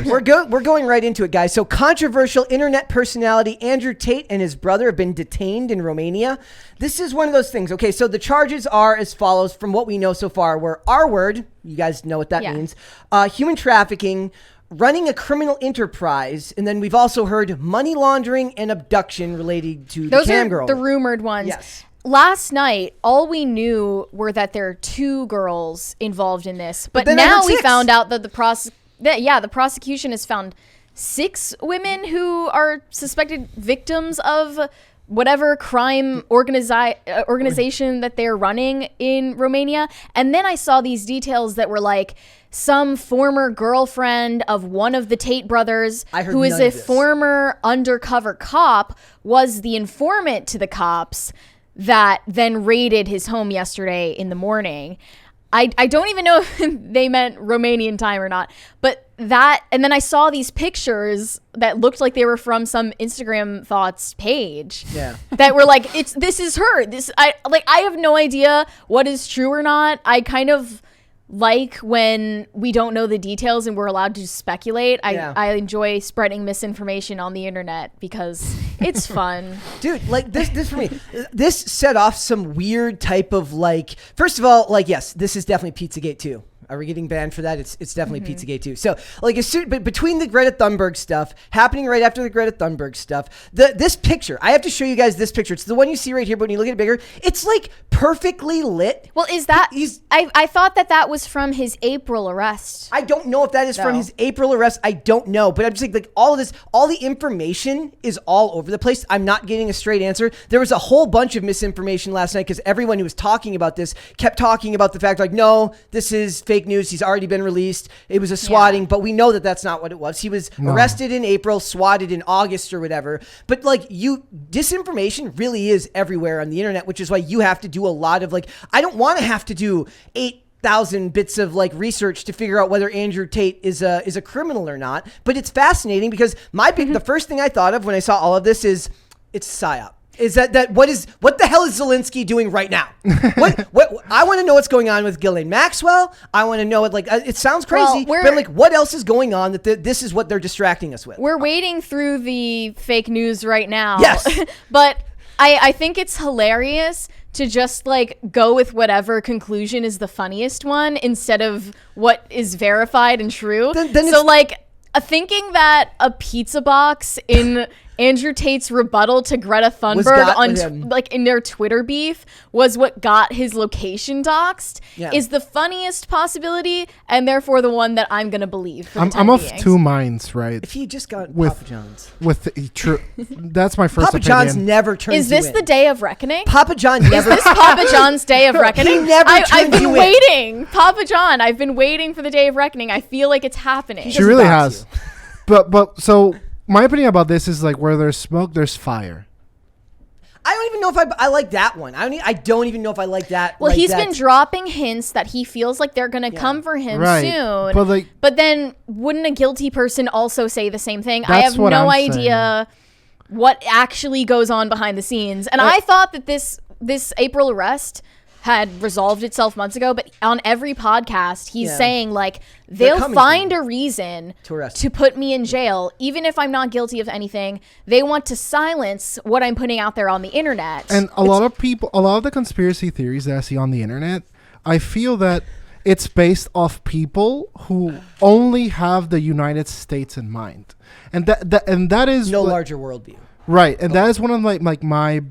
course. We're going right into it, guys. So controversial internet personality Andrew Tate and his brother have been detained in Romania. This is one of those things. Okay, so the charges are as follows from what we know so far. Were R-word, you guys know what that means, human trafficking, running a criminal enterprise, and then we've also heard money laundering and abduction related to the cam girl. Those are the rumored ones. Yes. Last night, all we knew were that there are 2 girls involved in this. But then now we found out that the prosecution has found 6 women who are suspected victims of whatever crime organization that they're running in Romania. And then I saw these details that were like some former girlfriend of one of the Tate brothers, who is a former undercover cop, was the informant to the cops that then raided his home yesterday in the morning. I don't even know if they meant Romanian time or not, but that, and then I saw these pictures that looked like they were from some Instagram thoughts page. Yeah. That were like, this is her. I have no idea what is true or not. I kind of like when we don't know the details and we're allowed to speculate. I enjoy spreading misinformation on the internet because it's fun. Dude, like this for me, this set off some weird type of like, first of all, like, yes, this is definitely Pizzagate too. Are we getting banned for that? It's definitely Pizzagate too. So like, but between the Greta Thunberg stuff happening right after the Greta Thunberg stuff, this picture, I have to show you guys this picture. It's the one you see right here, but when you look at it bigger, it's like perfectly lit. Well, is that, I thought that was from his April arrest. I don't know if that is from his April arrest. I don't know, but I'm just like all of this, all the information is all over the place. I'm not getting a straight answer. There was a whole bunch of misinformation last night because everyone who was talking about this kept talking about the fact like, no, this is fake news. He's already been released. It was a swatting, but we know that that's not what it was. He was arrested in April, swatted in August or whatever. But like disinformation really is everywhere on the internet, which is why you have to do a lot of like, I don't want to have to do 8,000 bits of like research to figure out whether Andrew Tate is a criminal or not. But it's fascinating because the first thing I thought of when I saw all of this is it's psyop. Is that what the hell is Zelensky doing right now? What I want to know what's going on with Ghislaine Maxwell. I want to know it. Like it sounds crazy, but like what else is going on that this is what they're distracting us with? We're wading through the fake news right now. Yes, but I think it's hilarious to just like go with whatever conclusion is the funniest one instead of what is verified and true. So like thinking that a pizza box in Andrew Tate's rebuttal to Greta Thunberg in their Twitter beef was what got his location doxed is the funniest possibility and therefore the one that I'm going to believe. I'm of 2 minds, right? If he just got Papa John's. That's my first Papa opinion. John's never turns Is this the day of reckoning? Papa John never. Is this Papa John's day of reckoning? He never I've been waiting. Papa John, I've been waiting for the day of reckoning. I feel like it's happening. She really has. But so my opinion about this is like where there's smoke, there's fire. I don't even know if I like that one. I don't even know if I like that. Well, he's been dropping hints that he feels like they're going to come for him soon. But then wouldn't a guilty person also say the same thing? I have no idea what actually goes on behind the scenes. And I thought that this April arrest had resolved itself months ago, but on every podcast he's saying like they'll find a reason to put me in jail even if I'm not guilty of anything. They want to silence what I'm putting out there on the internet. And a lot of the conspiracy theories that I see on the internet, I feel that it's based off people who only have the United States in mind, and that is no larger worldview, right? And that is one of my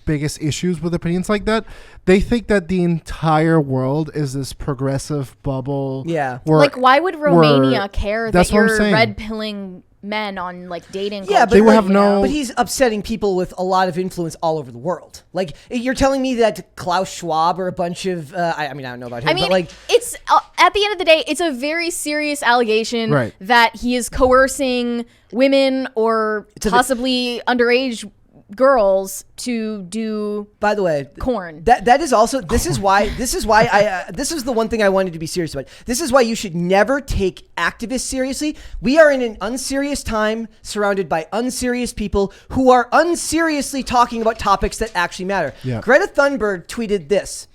biggest issues with opinions like that. They think that the entire world is this progressive bubble. Yeah. Like, why would Romania care that you're red pilling men on like dating? Yeah, culture, but but he's upsetting people with a lot of influence all over the world. Like, you're telling me that Klaus Schwab or a bunch of I don't know about him. But like, it's at the end of the day, it's a very serious allegation that he is coercing women or possibly underage girls to do, by the way, corn. That is also this is why this is the one thing I wanted to be serious about. This is why you should never take activists seriously. We are in an unserious time surrounded by unserious people who are unseriously talking about topics that actually matter. Greta Thunberg tweeted this.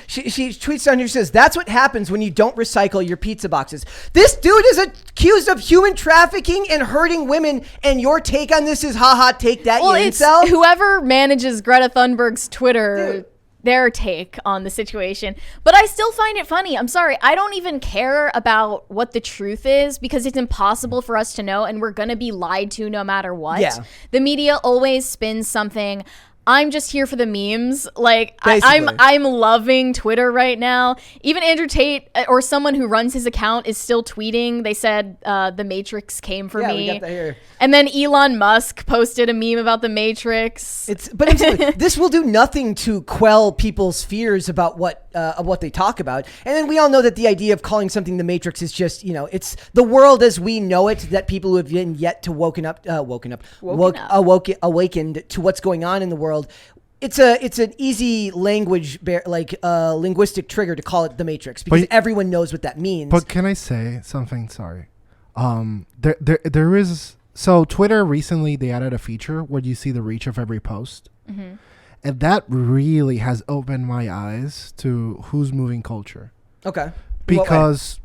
She tweets on here, says, that's what happens when you don't recycle your pizza boxes. This dude is accused of human trafficking and hurting women, and your take on this is, haha, take that, Well, you it's incel? whoever manages Greta Thunberg's Twitter, Dude. their take on the situation. But I still find it funny. I'm sorry. I don't even care about what the truth is because it's impossible for us to know, and we're going to be lied to no matter what. Yeah. The media always spins something. I'm just here for the memes. Like Basically. I'm loving Twitter right now. Even Andrew Tate or someone who runs his account is still tweeting. They said the Matrix came for Yeah, me. we got that here. And then Elon Musk posted a meme about the Matrix. This will do nothing to quell people's fears about what they talk about. And then we all know that the idea of calling something the Matrix is just, it's the world as we know it, that people who have been yet to awakened to what's going on in the world. It's an easy linguistic trigger to call it the Matrix because everyone knows what that means. But can I say something? Sorry. There is. So Twitter recently, they added a feature where you see the reach of every post. Mm-hmm. And that really has opened my eyes to who's moving culture. Okay. Because,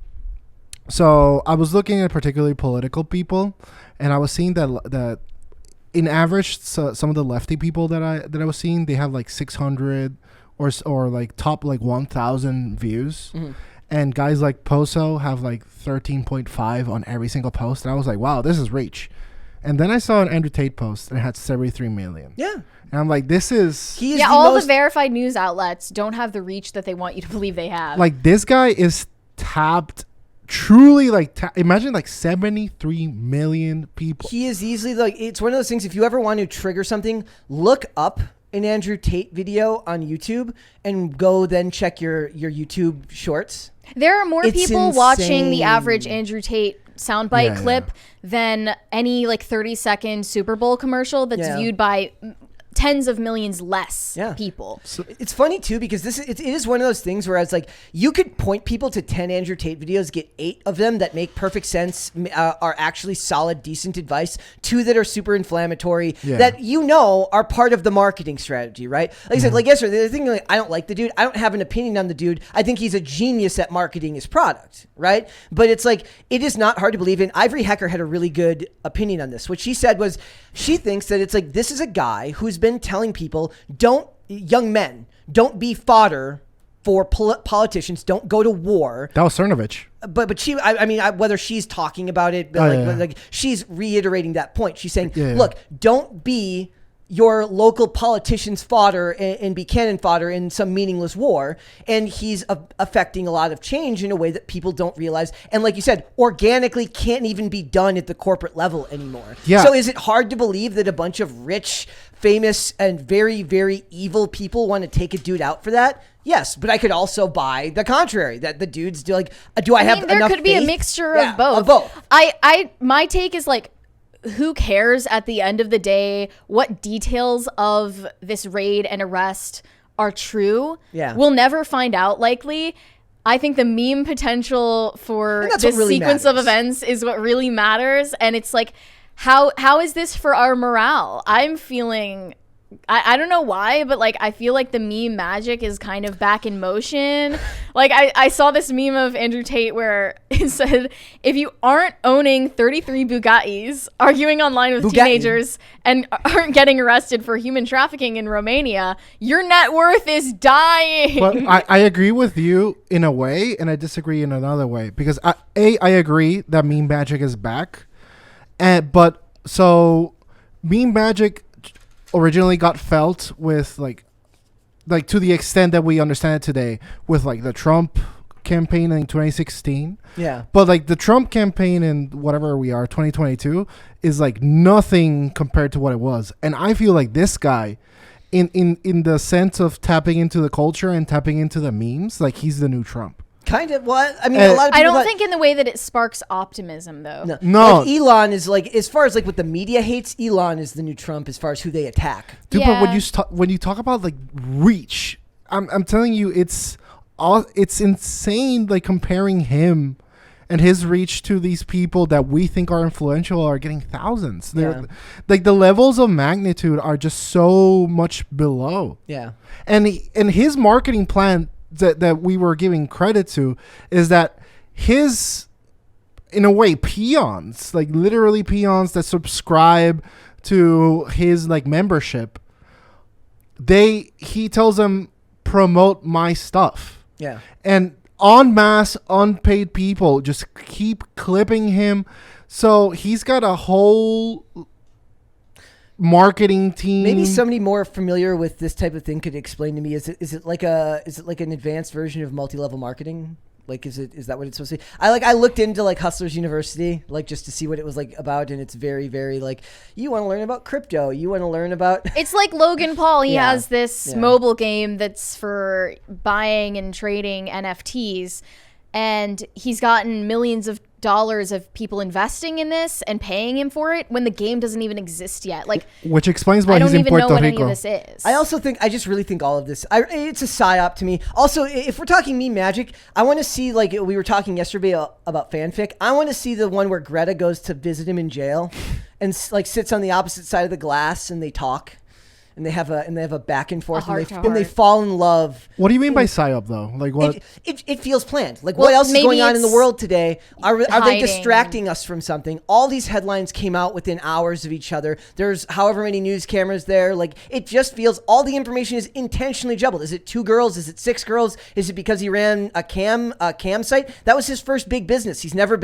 so I was looking at particularly political people, and I was seeing that in average, some of the lefty people that I was seeing, they have like 600 or like top like 1,000 views. Mm-hmm. And guys like Poso have like 13.5 on every single post. And I was like, wow, this is reach. And then I saw an Andrew Tate post and it had 73 million. Yeah. And I'm like, this is... all the verified news outlets don't have the reach that they want you to believe they have. Like, this guy is tapped... Truly, like, imagine like 73 million people. He is easily like, it's one of those things, if you ever want to trigger something, look up an Andrew Tate video on YouTube and go then check your YouTube shorts. There are more people insane. watching the average Andrew Tate soundbite clip yeah. than any like 30-second Super Bowl commercial that's Yeah. viewed by tens of millions less people. So it's funny too because it is one of those things where it's like you could point people to 10 Andrew Tate videos, get 8 of them that make perfect sense, are actually solid, decent advice, 2 that are super inflammatory that are part of the marketing strategy, right? Like I said, like yesterday, the thing like I don't like the dude. I don't have an opinion on the dude. I think he's a genius at marketing his product, right? But it's like it is not hard to believe in. Ivory Hecker had a really good opinion on this. What she said was she thinks that it's like this is a guy who's been telling people young men don't be fodder for politicians, don't go to war. That was Cernovich. But she, I mean, whether she's talking about it, but like she's reiterating that point. She's saying, look, don't be your local politician's fodder and be cannon fodder in some meaningless war. And he's affecting a lot of change in a way that people don't realize. And like you said, organically can't even be done at the corporate level anymore. Yeah. So is it hard to believe that a bunch of rich, famous, and very, very evil people want to take a dude out for that? Yes, but I could also buy the contrary, that the dudes do like, do I have enough there could be faith? a mixture of both. Of both. My take is like, who cares at the end of the day what details of this raid and arrest are true? Yeah. We'll never find out, likely. I think the meme potential for this really sequence of events is what really matters. And it's like, how is this for our morale? I'm feeling... I don't know why, but like I feel like the meme magic is kind of back in motion. Like I saw this meme of Andrew Tate where it said, if you aren't owning 33 Bugattis, arguing online with teenagers, and aren't getting arrested for human trafficking in Romania, your net worth is dying. But I agree with you in a way, and I disagree in another way. Because I agree that meme magic is back. But meme magic originally got felt with like to the extent that we understand it today with like the Trump campaign in 2016. Yeah. But like the Trump campaign in whatever we are 2022 is like nothing compared to what it was. And I feel like this guy in the sense of tapping into the culture and tapping into the memes, like he's the new Trump. Kind of what I mean. A lot of people I don't think in the way that it sparks optimism, though. No. Like Elon is like, as far as like what the media hates, Elon is the new Trump as far as who they attack. Dude, but when you talk about like reach, I'm telling you, it's insane. Like comparing him and his reach to these people that we think are influential are getting thousands. They're like the levels of magnitude are just so much below. Yeah, and his marketing plan that we were giving credit to is that his, in a way, peons, like literally peons that subscribe to his like membership, he tells them, promote my stuff. Yeah. And en masse unpaid people just keep clipping him. So he's got a whole marketing team. Maybe somebody more familiar with this type of thing could explain to me. Is it like an advanced version of multi-level marketing? Like, is that what it's supposed to be? I looked into like Hustlers University, like just to see what it was like about, and it's very, very like, you want to learn about crypto, you want to learn about. It's like Logan Paul. He has this mobile game that's for buying and trading NFTs, and he's gotten millions of dollars of people investing in this and paying him for it when the game doesn't even exist yet. Like, which explains why I he's don't in even Puerto know what Rico. any of this is. I just really think all of this, it's a psyop to me. Also, if we're talking meme magic, I want to see, like we were talking yesterday about fanfic. I want to see the one where Greta goes to visit him in jail and like sits on the opposite side of the glass and they talk. And they have a back and forth, and they fall in love. What do you mean by psyop, though? Like what? It feels planned. Like what else is going on in the world today? Are they distracting us from something? All these headlines came out within hours of each other. There's however many news cameras there. Like it just feels all the information is intentionally jumbled. Is it 2 girls? Is it 6 girls? Is it because he ran a cam site? That was his first big business. He's never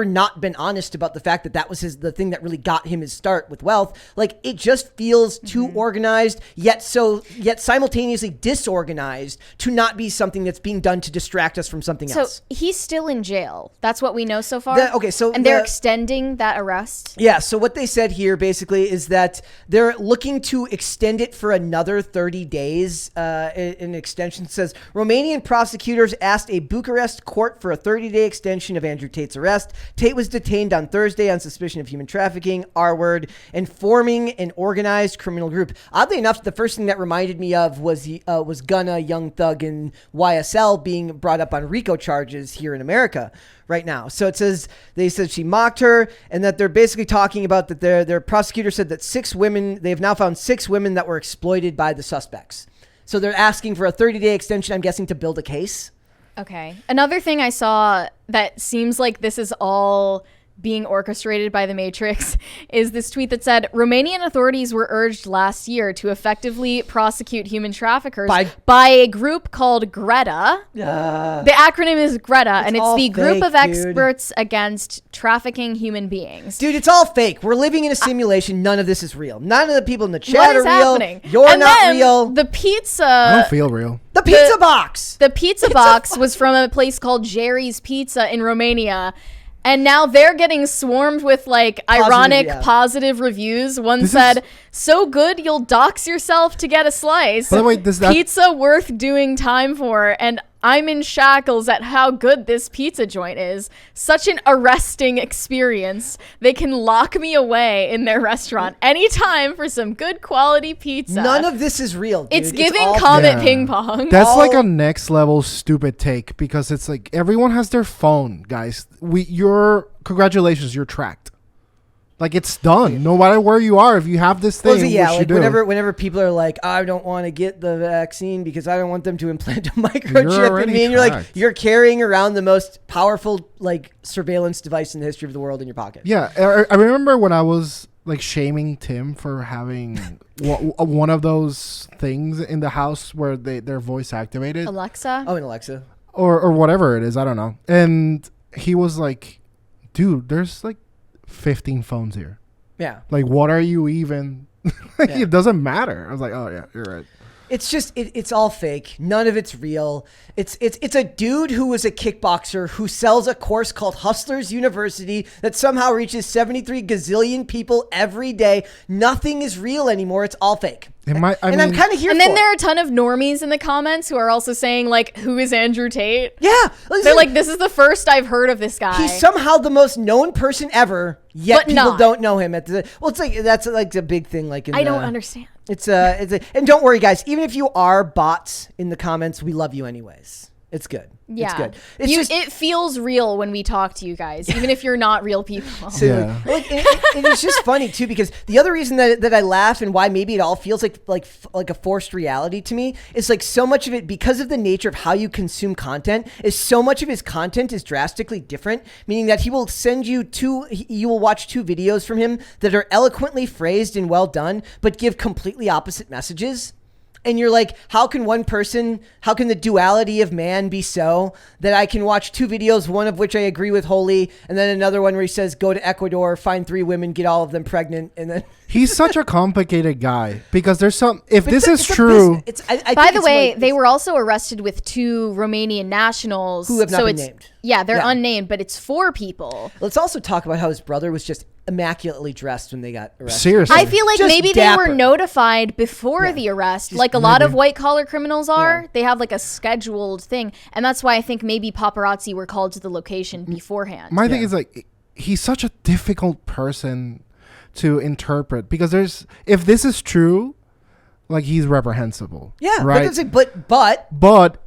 not been honest about the fact that was the thing that really got him his start with wealth. Like it just feels too organized, yet simultaneously disorganized to not be something that's being done to distract us from something else. So he's still in jail. That's what we know so far. They're extending that arrest. Yeah. So what they said here basically is that they're looking to extend it for another 30 days. An extension says Romanian prosecutors asked a Bucharest court for a 30-day extension of Andrew Tate's arrest. Tate was detained on Thursday on suspicion of human trafficking, R-word, and forming an organized criminal group. Oddly enough, the first thing that reminded me of was Gunna, Young Thug, and YSL being brought up on RICO charges here in America right now. So they said she mocked her, and that they're basically talking about that their prosecutor said that they have now found 6 women that were exploited by the suspects. So they're asking for a 30-day extension, I'm guessing, to build a case. Okay. Another thing I saw that seems like this is all being orchestrated by the Matrix is this tweet that said Romanian authorities were urged last year to effectively prosecute human traffickers by a group called Greta. The acronym is Greta, and it's the group of experts against trafficking human beings. Dude, it's all fake. We're living in a simulation. None of this is real. None of the people in the chat what is are real. Happening? You're not real. The pizza. I don't feel real. The pizza box. The pizza box was from a place called Jerry's Pizza in Romania. And now they're getting swarmed with like ironic positive reviews. One said, so good you'll dox yourself to get a slice. By the way, pizza worth doing time for. And I'm in shackles at how good this pizza joint is. Such an arresting experience. They can lock me away in their restaurant anytime for some good quality pizza. None of this is real, dude. It's giving Comet ping pong. That's like a next level stupid take because it's like everyone has their phone, guys. Congratulations, you're tracked. Like it's done. No matter where you are, if you have this thing, whenever people are like, I don't want to get the vaccine because I don't want them to implant a microchip in me, and you're like, you're carrying around the most powerful like surveillance device in the history of the world in your pocket. Yeah, I remember when I was like shaming Tim for having one of those things in the house where they're voice activated. Alexa. Oh, an Alexa. Or whatever it is, I don't know. And he was like, dude, there's like 15 phones here. Yeah. Like, what are you even? It doesn't matter. I was like, oh yeah, you're right. It's just it's all fake. None of it's real. It's a dude who was a kickboxer who sells a course called Hustlers University that somehow reaches 73 gazillion people every day. Nothing is real anymore. It's all fake. I'm kind of here. And then there are a ton of normies in the comments who are also saying like, "Who is Andrew Tate?" Yeah, they're like, "This is the first I've heard of this guy." He's somehow the most known person ever, yet people don't know him. It's like that's like a big thing. Like I don't understand. And don't worry, guys. Even if you are bots in the comments, we love you anyways. It's good. Yeah. It's good. It's just, it feels real when we talk to you guys, even if you're not real people. So, Yeah. like, and it's just funny too, because the other reason that I laugh and why maybe it all feels like a forced reality to me is like so much of it, because of the nature of how you consume content, is so much of his content is drastically different, meaning that he will send you you will watch 2 videos from him that are eloquently phrased and well done, but give completely opposite messages. And you're like, how can the duality of man be so that I can watch 2 videos, one of which I agree with wholly, and then another one where he says, go to Ecuador, find 3 women, get all of them pregnant, and then... He's such a complicated guy because there's if this is it's a true. By the way, they were also arrested with 2 Romanian nationals who have not been named. Yeah, they're unnamed, but it's 4 people. Let's also talk about how his brother was just immaculately dressed when they got arrested. Seriously. I feel like Just maybe dapper. they were notified before the arrest, like a lot of white collar criminals are. Yeah. They have like a scheduled thing, and that's why I think maybe paparazzi were called to the location beforehand. My thing is like, he's such a difficult person to interpret because if this is true, like he's reprehensible. Yeah, right. But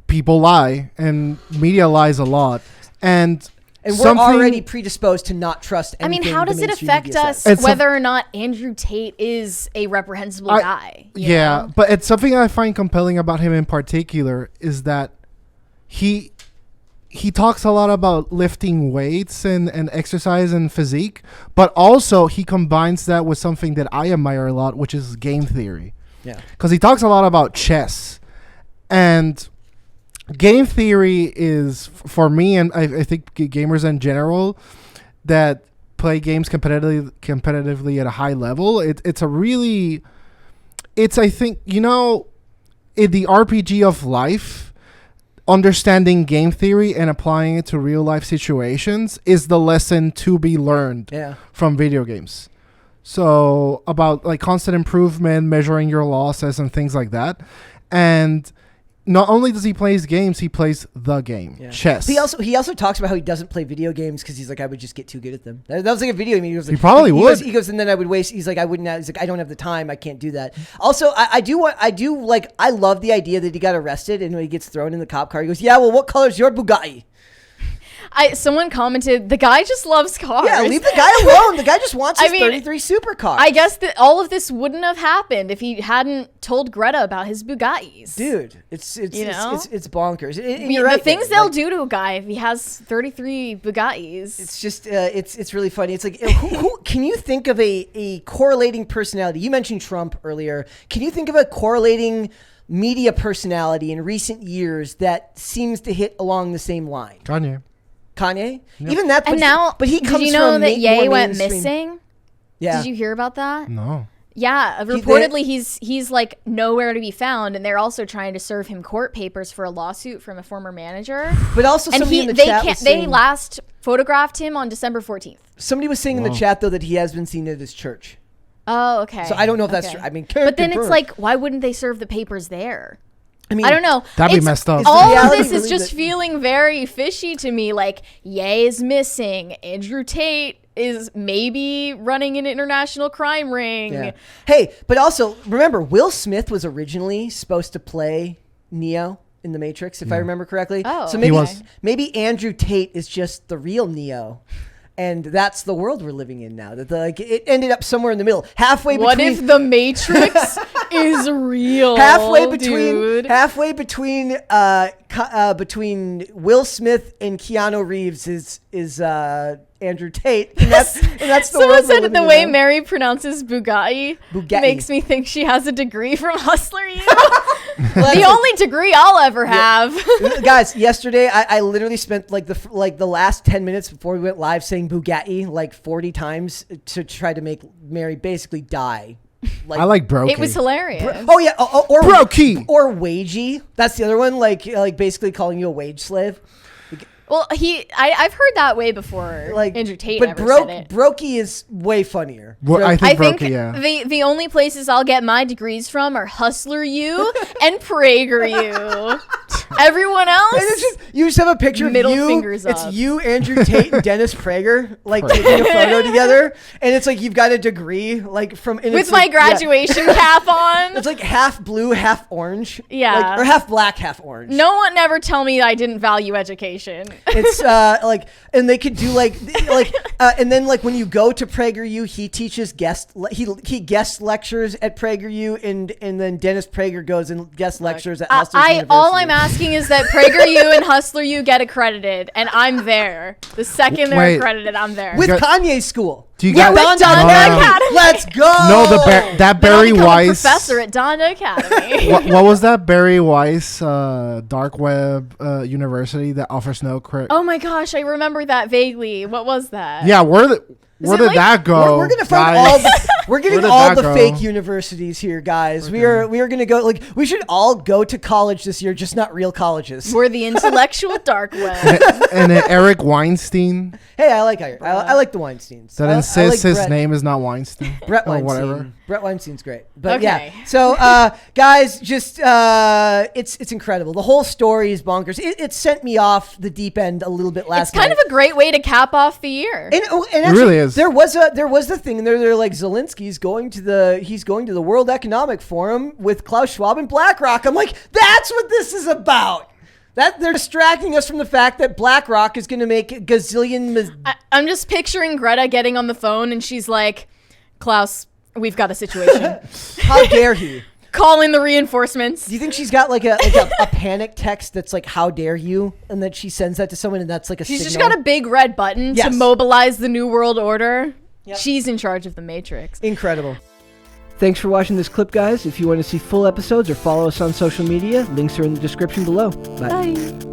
people lie and media lies a lot, and we're already predisposed to not trust anything. I mean, how does it affect us whether or not Andrew Tate is a reprehensible guy? You know? But it's something I find compelling about him in particular is that he talks a lot about lifting weights and exercise and physique, but also he combines that with something that I admire a lot, which is game theory. Yeah. Because he talks a lot about chess. And game theory is, for me, and I think gamers in general that play games competitively at a high level, it's I think, in the RPG of life, understanding game theory and applying it to real life situations is the lesson to be learned from video games. So about like constant improvement, measuring your losses and things like that. And not only does he play games, he plays the game, chess. He also talks about how he doesn't play video games because he's like, I would just get too good at them. That was like a video game. He goes, like, he probably would. He goes, and then I would waste. He's like, I wouldn't. He's like, I don't have the time. I can't do that. Also, I love the idea that he got arrested and when he gets thrown in the cop car, he goes, yeah, well, what color is your Bugatti? Someone commented, the guy just loves cars. Yeah, leave the guy alone. The guy just wants his 33 supercar. I guess that all of this wouldn't have happened if he hadn't told Greta about his Bugattis. Dude, it's bonkers. The things they'll do to a guy if he has 33 Bugattis. It's just it's really funny. It's like who can you think of a correlating personality? You mentioned Trump earlier. Can you think of a correlating media personality in recent years that seems to hit along the same line? Kanye? Yep. Even that, but he comes did you know from that Ye went mainstream. missing? Yeah. Did you hear about that? No. Yeah, reportedly he's like nowhere to be found, and they're also trying to serve him court papers for a lawsuit from a former manager. But also, somebody in the chat was saying, they last photographed him on December 14th. Somebody was saying in the chat though that he has been seen at his church. Oh, okay. So I don't know if that's true. I mean, but then it's like, why wouldn't they serve the papers there? I mean, I don't know. That'd be messed up. All of this is just feeling very fishy to me. Like, Ye is missing. Andrew Tate is maybe running an international crime ring. Yeah. Hey, but also, remember, Will Smith was originally supposed to play Neo in The Matrix, if I remember correctly. Oh, so maybe Andrew Tate is just the real Neo. And that's the world we're living in now. That it ended up somewhere in the middle, halfway between. What if the Matrix is real? Halfway between Will Smith and Keanu Reeves is Andrew Tate, and that's the Someone world. said the way Mary pronounces Bugatti makes me think she has a degree from Hustler U. The only degree I'll ever have. Guys, yesterday I literally spent like the last 10 minutes before we went live saying Bugatti like 40 times to try to make Mary basically die. I like Brokey. It was hilarious. Or Brokey or wagey. That's the other one. Like basically calling you a wage slave. Well, I've heard that way before. Like Andrew Tate, but said it. Brokey is way funnier. I think Brokey, the only places I'll get my degrees from are Hustler U and Prager U. Everyone else. And it's just, you just have a picture Middle of you. fingers It's up. you, Andrew Tate, and Dennis Prager, like taking a photo together, and it's like you've got a degree, like from and with it's my like, graduation cap on. It's like half blue, half orange. Yeah. Like, or half black, half orange. No one ever tell me I didn't value education. It's like, and they could do and then like when you go to PragerU, he teaches he guest lectures at PragerU, and then Dennis Prager goes and guest lectures at Hustlers University. All I'm asking is that PragerU and HustlerU get accredited, and I'm there. The second they're Wait. accredited, I'm there. with Kanye's school. Do you Yeah, guys? with Donda Academy. Let's go. No, that Then I'll Barry become a Weiss professor at Donda Academy. what was that Barry Weiss dark web university that offers no credit? Oh my gosh, I remember that vaguely. What was that? Yeah, where did it like- that go? We're gonna find guys? we're getting Where did all that the go? fake universities here, guys. We are gonna go, like, we should all go to college this year, just not real colleges. We're the intellectual dark web. and Eric Weinstein Hey, I like the Weinsteins. that I insists like his Brett. name is not Weinstein. Brett or Weinstein. whatever. Brett Weinstein's great. But Okay. yeah. So guys, just it's incredible. The whole story is bonkers. It sent me off the deep end a little bit last It's kind night. of a great way to cap off the year. And actually, really is. There was the thing, and they're like, Zelensky's going to the World Economic Forum with Klaus Schwab and BlackRock. I'm like, that's what this is about. That they're distracting us from the fact that BlackRock is going to make a gazillion. I'm just picturing Greta getting on the phone and she's like, Klaus, we've got a situation. How dare he? Call in the reinforcements. Do you think she's got like a panic text that's like, how dare you? And that she sends that to someone, and that's like a She's signal? just got a big red button Yes. to mobilize the New World Order. Yep. She's in charge of the Matrix. Incredible. Thanks for watching this clip, guys. If you want to see full episodes or follow us on social media, links are in the description below. Bye. Bye.